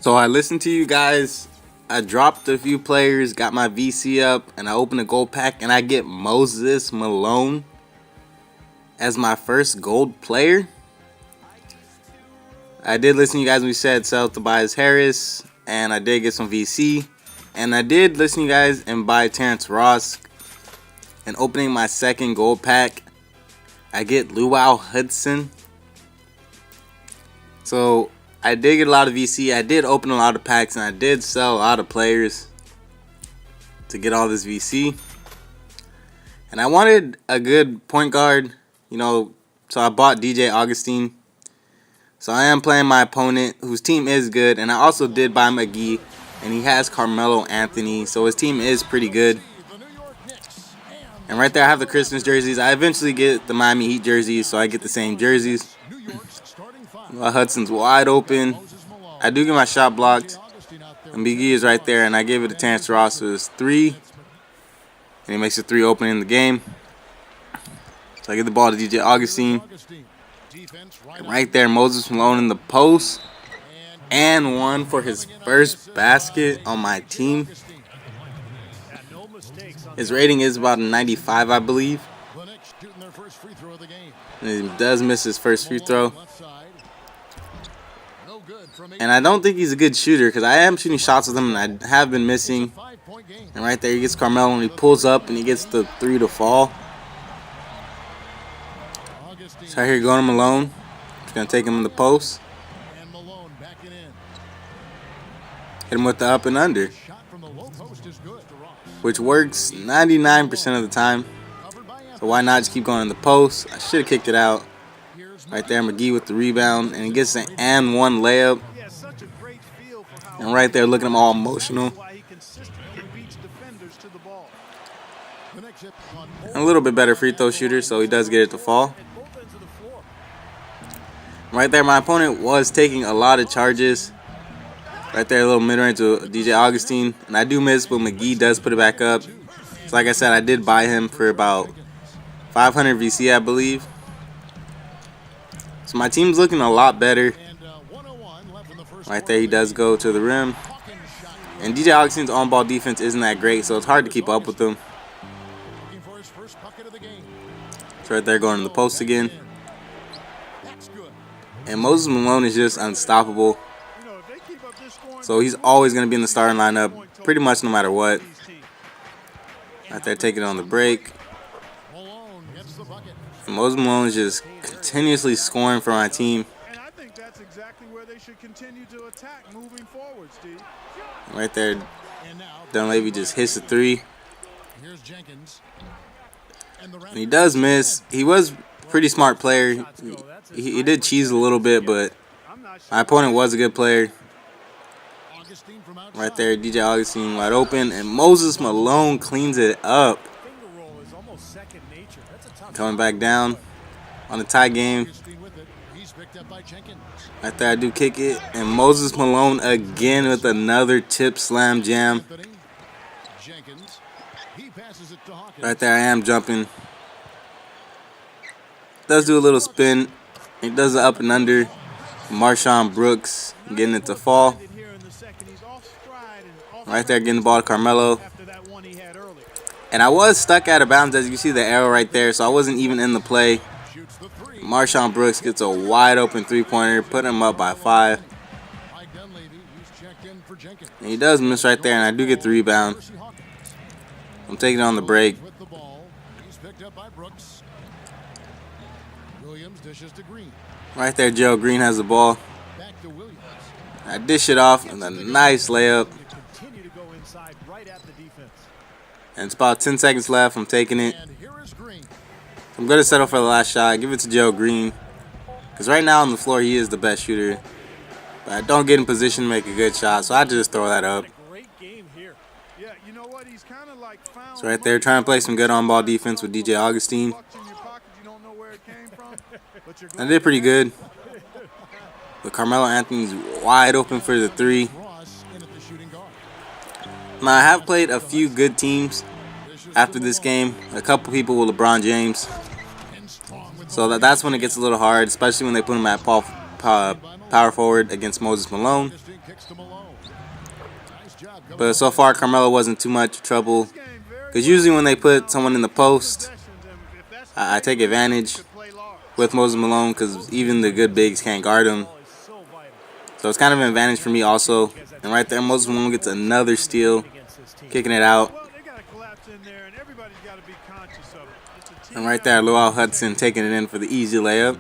So I listened to you guys. I dropped a few players, got my VC up, and I opened a gold pack, and I get Moses Malone as my first gold player. I did listen to you guys when we said sell Tobias Harris, and I did get some VC. And I did listen to you guys and buy Terrence Ross. And opening my second gold pack, I get Luau Hudson. So I did get a lot of VC. I did open a lot of packs, and I did sell a lot of players to get all this VC. And I wanted a good point guard, so I bought DJ Augustine. So I am playing my opponent, whose team is good, and I also did buy McGee, and he has Carmelo Anthony, so his team is pretty good. And right there I have the Christmas jerseys. I eventually get the Miami Heat jerseys, so I get the same jerseys. Hudson's wide open. I do get my shot blocked. And McGee is right there, and I give it to Terrence Ross for his three. And he makes a three open in the game. So I get the ball to DJ Augustine. And right there, Moses Malone in the post. And one for his first basket on my team. His rating is about a 95, I believe. And he does miss his first free throw. And I don't think he's a good shooter because I am shooting shots with him and I have been missing. And right there he gets Carmelo and he pulls up and he gets the three to fall. So right here going to Malone. Just going to take him in the post. Hit him with the up and under, which works 99% of the time. So why not just keep going in the post? I should have kicked it out. Right there, McGee with the rebound, and he gets an and one layup. And right there, looking at him all emotional. And a little bit better free throw shooter, so he does get it to fall. Right there, my opponent was taking a lot of charges. Right there, a little mid-range to DJ Augustine. And I do miss, but McGee does put it back up. So like I said, I did buy him for about 500 VC, I believe. So my team's looking a lot better. Right there, he does go to the rim. And DJ Augustine's on-ball defense isn't that great, so it's hard to keep up with him. So right there, going in the post again. And Moses Malone is just unstoppable. So he's always going to be in the starting lineup, pretty much no matter what. Right there, taking it on the break. And Moses Malone is just continuously scoring for my team. And I think that's exactly where they should continue to attack moving forward, Steve. Right there, Dunleavy just hits the three. And he does miss. He was a pretty smart player. He did cheese a little bit, but my opponent was a good player. Right there, DJ Augustine wide open, and Moses Malone cleans it up. Coming back down on the tie game. Right there, I do kick it, and Moses Malone again with another tip slam jam. Right there, I am jumping. Does do a little spin. He does it up and under. Marshawn Brooks getting it to fall. Right there, getting the ball to Carmelo. And I was stuck out of bounds, as you can see the arrow right there, so I wasn't even in the play. Marshawn Brooks gets a wide open three-pointer, put him up by 5. And he does miss right there, and I do get the rebound. I'm taking it on the break. Right there, Joe Green has the ball. I dish it off, and a nice layup. And it's about 10 seconds left. I'm taking it. I'm going to settle for the last shot. Give it to Joe Green. Because right now on the floor, he is the best shooter. But I don't get in position to make a good shot, so I just throw that up. So right there, trying to play some good on-ball defense with DJ Augustine. I did pretty good. But Carmelo Anthony's wide open for the three. Now, I have played a few good teams after this game. A couple people with LeBron James. So that's when it gets a little hard, especially when they put him at power forward against Moses Malone. But so far, Carmelo wasn't too much trouble. Because usually when they put someone in the post, I take advantage with Moses Malone because even the good bigs can't guard him. So it's kind of an advantage for me also. And right there, Moses Malone gets another steal, kicking it out. And right there, Lou Hudson taking it in for the easy layup.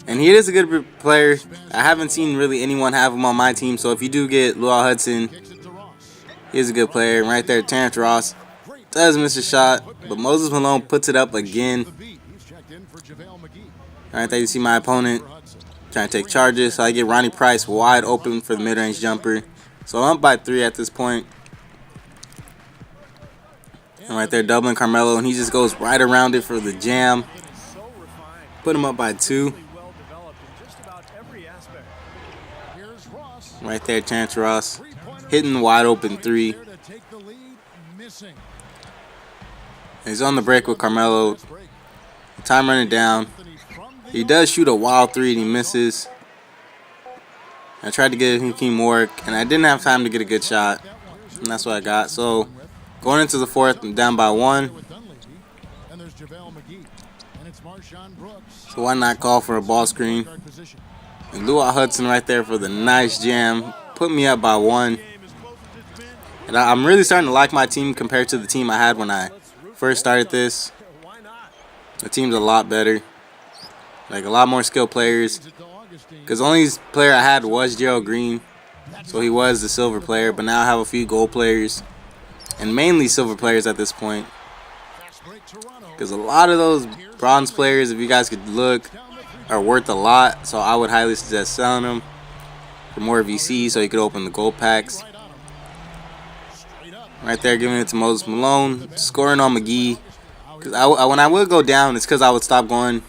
And he is a good player. I haven't seen really anyone have him on my team. So if you do get Lou Hudson, he's a good player. And right there, Terrence Ross does miss a shot, but Moses Malone puts it up again. Right there, you see my opponent trying to take charges. So I get Ronnie Price wide open for the mid-range jumper. So I'm up by 3 at this point. And right there, doubling Carmelo, and he just goes right around it for the jam. Put him up by 2. Right there, Terrence Ross hitting the wide open 3. He's on the break with Carmelo. Time running down. He does shoot a wild 3 and he misses. I tried to get Hakeem work, and I didn't have time to get a good shot. And that's what I got. So going into the 4th, I'm down by 1. So why not call for a ball screen? And Lou Hudson right there for the nice jam. Put me up by 1. And I'm really starting to like my team compared to the team I had when I first started this. The team's a lot better. Like a lot more skilled players. Because the only player I had was Gerald Green. So he was the silver player. But now I have a few gold players. And mainly silver players at this point. Because a lot of those bronze players, if you guys could look, are worth a lot. So I would highly suggest selling them for more VC so you could open the gold packs. Right there, giving it to Moses Malone. Scoring on McGee. Because when I would go down, it's because I would stop going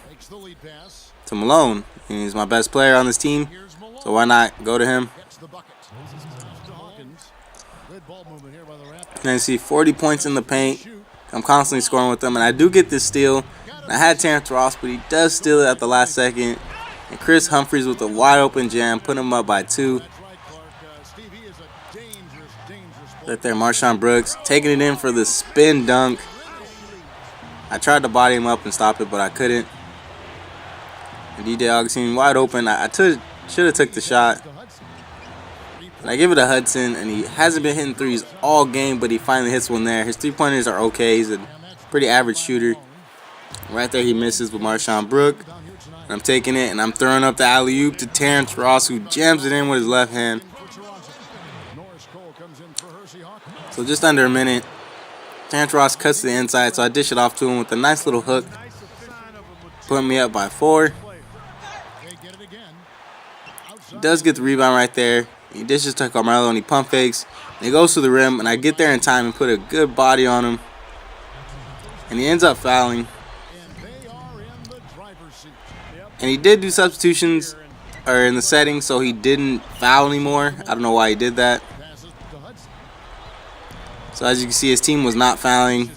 to Malone. He's my best player on this team. So why not go to him? And I see 40 points in the paint. I'm constantly scoring with them. And I do get this steal. And I had Terrence Ross, but he does steal it at the last second. And Chris Humphries with a wide open jam. Put him up by 2. Right there, Marshawn Brooks taking it in for the spin dunk. I tried to body him up and stop it, but I couldn't. And DJ Augustine wide open. I should have took the shot. And I give it to Hudson, and he hasn't been hitting threes all game, but he finally hits one there. His 3-pointers are okay. He's a pretty average shooter. Right there, he misses with Marshawn Brooks. And I'm taking it, and I'm throwing up the alley-oop to Terrence Ross, who jams it in with his left hand. So just under a minute, Terrence Ross cuts to the inside, so I dish it off to him with a nice little hook. Putting me up by 4. He does get the rebound right there. He dishes to Carmelo and he pump fakes. And he goes to the rim, and I get there in time and put a good body on him. And he ends up fouling. And he did do substitutions in the settings, so he didn't foul anymore. I don't know why he did that. So as you can see, his team was not fouling,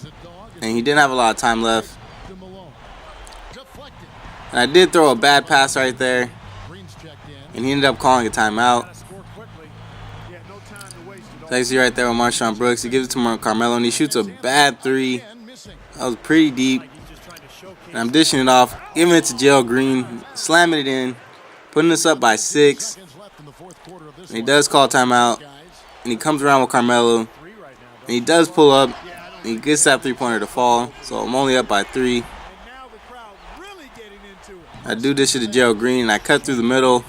and he didn't have a lot of time left. And I did throw a bad pass right there, and he ended up calling a timeout. So you see right there with Marshawn Brooks, he gives it to Carmelo, and he shoots a bad 3. That was pretty deep. And I'm dishing it off, giving it to Gerald Green, slamming it in, putting us up by 6. And he does call timeout, and he comes around with Carmelo, and he does pull up, and he gets that 3-pointer to fall. So I'm only up by 3. I do dish it to Gerald Green, and I cut through the middle.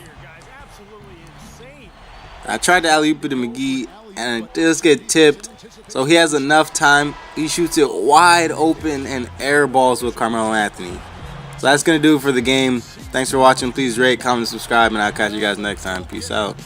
I tried to alley-oop it to McGee, and it does get tipped. So he has enough time. He shoots it wide open and air balls with Carmelo Anthony. So that's going to do it for the game. Thanks for watching. Please rate, comment, subscribe, and I'll catch you guys next time. Peace out.